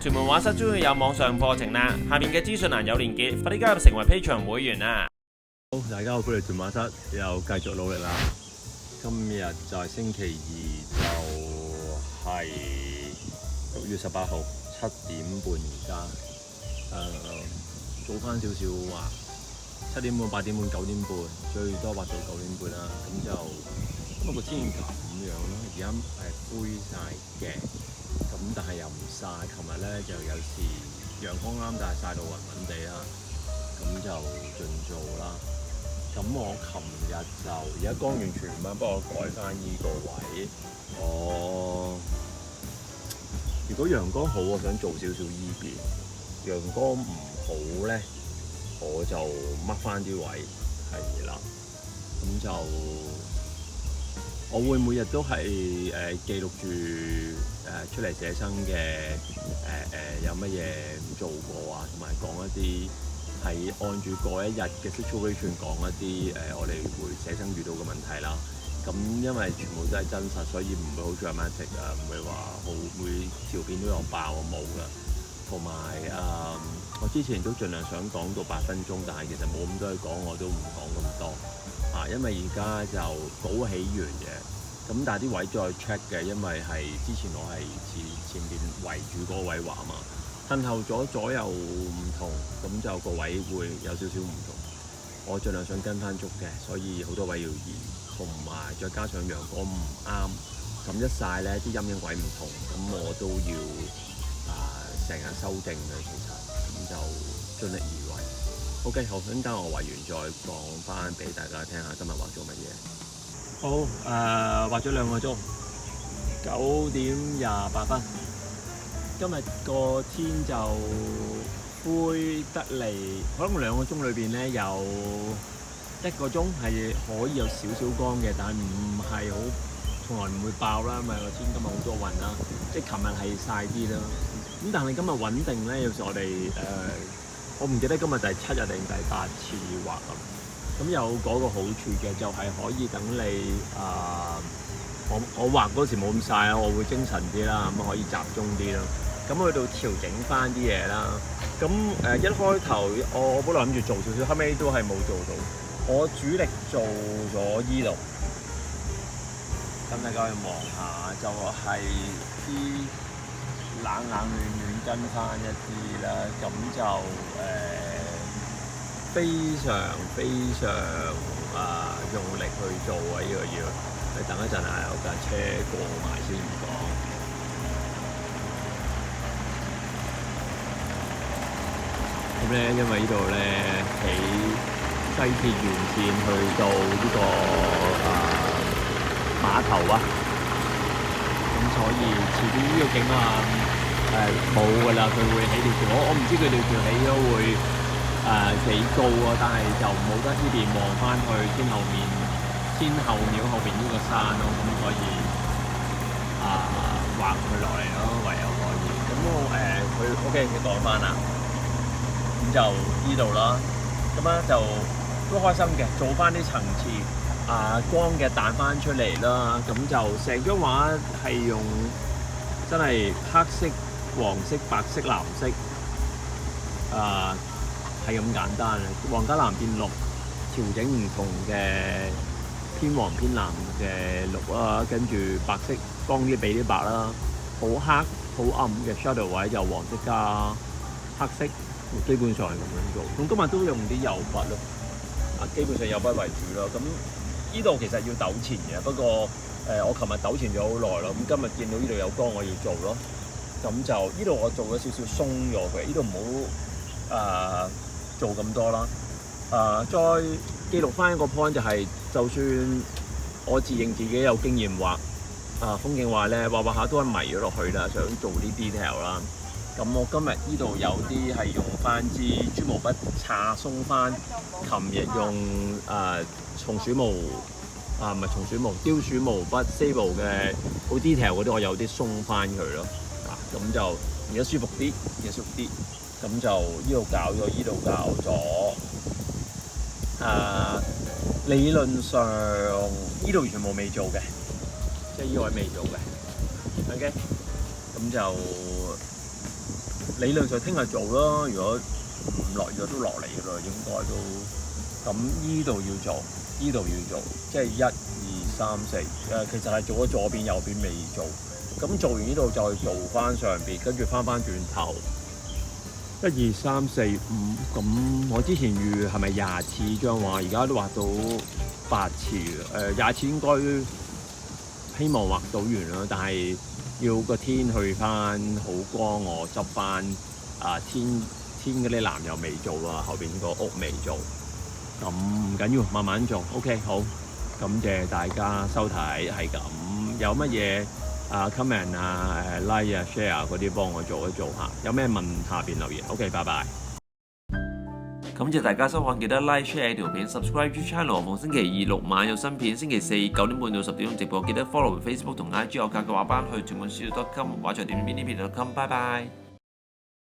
屯門畫室終於有網上課程啦，下面嘅資訊欄有連結，快啲加入成為 Patreon 會員啦！好，大家好，歡迎屯馬室又繼續努力啦。今日就係星期二，就係6月18號7點半而家。早翻少少話7點半、8點半、9點半，最多畫到9點半啦。咁就不過天咁樣咯，而家係灰晒嘅，咁但係又唔曬。琴日咧就有時陽光啱，但係曬到暈暈地啦。咁就盡做啦。咁我琴日就而家光完全晚，幫我改翻依個位。如果陽光好，我想做少少依邊；陽光唔好咧，我就掹翻啲位，係啦。咁就我會每日都係記錄住出嚟寫生嘅有乜嘢做過啊，同埋講一啲。係按住嗰一日嘅 situation 講一啲我哋會寫生遇到嘅問題啦。咁因為全部都係真實，所以唔會好 dramatic 啊，唔會話好每條片都有爆啊，冇㗎。同埋我之前都盡量想講到8分鐘，但係其實冇咁多嘢講，我都唔講咁多啊。因為而家就稿起完嘅，咁但係啲位再 check 嘅，因為係之前我係前邊圍住嗰個位畫嘛。褪後咗左右唔同，咁就個位會有少少唔同。我盡量想跟翻足嘅，所以好多位要移，同埋再加上陽光唔啱，咁一曬咧啲陰影位唔同，咁我都要成日修正嘅其實，咁就盡力而為。OK， 好，陣間我畫完再講翻俾大家聽下今日畫咗乜嘢。好，畫咗2個鐘，9點28分。今日個天就灰得嚟，可能2個鐘裏邊咧有1個鐘係可以有少少光嘅，但係唔係好，從來唔會爆啦，因為個天今日好多雲啦，即係琴日係曬啲啦。咁但係今日穩定咧，有時我哋我唔記得今日第7日定第8次畫咁有嗰個好處嘅，就係可以等你我畫嗰時冇咁曬啦，我會精神啲啦，咁可以集中啲啦。咁去到調整翻啲嘢啦。咁一開頭我本來諗住做少少，後尾都係冇做到。我主力做咗依度，咁大家去望下，就係啲冷暖跟翻一啲啦。咁就非常用力去做啊！呢個要你等一陣啊，有架車過埋先講。咁咧，因為呢度咧喺西鐵沿線去到呢個碼頭啊，咁所以遲啲呢個景冇㗎啦，佢會起條橋。我唔知佢條橋起咗會幾高啊，但係就冇得呢邊望翻去天后廟後邊呢個山咯，咁所以畫佢落嚟咯，唯有可以。咁佢 OK，佢講翻啦。咁就依度啦，咁咧就都開心嘅，做翻啲層次，光嘅彈翻出嚟啦，咁就成張畫係用真係黑色、黃色、白色、藍色，係咁簡單嘅，黃加藍變綠，調整唔同嘅偏黃偏藍嘅綠啦，跟住白色光啲俾啲白啦，好黑好暗嘅 shadow 位就黃色加黑色。基本上係咁樣做，咁今日都用啲油筆咯，基本上油筆為主咯。咁呢度其實要糾纏嘅，不過我琴日糾纏咗好耐咯。咁今日見到呢度有光，我要做咯。咁就呢度我做咗少少鬆咗嘅，呢度唔好做咁多啦。再記錄翻一個 point 就係，就算我自認自己有經驗畫風景畫咧，畫下都係迷咗落去啦，想做啲 detail 啦。咁我今日呢度有啲係用翻支豬毛筆擦鬆翻，琴日用松鼠毛唔係松鼠毛，雕鼠毛筆 Sable 嘅好 detail 嗰啲，我有啲鬆翻佢咯。咁就而家舒服啲，咁就呢度搞咗，呢度搞咗。理論上呢度全部未做嘅，即係呢位未做嘅。OK，咁就理論上聽日做啦，如果唔落雨都落嚟㗎啦，應該都咁依度要做，依度要做，即係1、2、3、4其實係做咗左邊右邊未做，咁做完呢度再做翻上邊，跟住翻轉頭1、2、3、4、5，咁我之前預係咪20次張畫，而家都畫到8次20次應該希望畫到完啦，但係要個天去翻好光，我執翻天嗰啲藍又未做啦，後邊個屋未做，咁唔緊要，慢慢做。OK， 好，感謝大家收睇，係咁。有乜嘢comment like share 嗰啲幫我做一做下，有咩問下邊留言。OK， 拜拜。感謝大家收看，記得 like share 條片 ，subscribe channel。逢星期2、6晚有新片，星期4 9點半到10點鐘直播，記得 follow Facebook 同 IG 我教嘅畫班去屯門書 .com 畫在點邊呢邊 .com， 拜拜。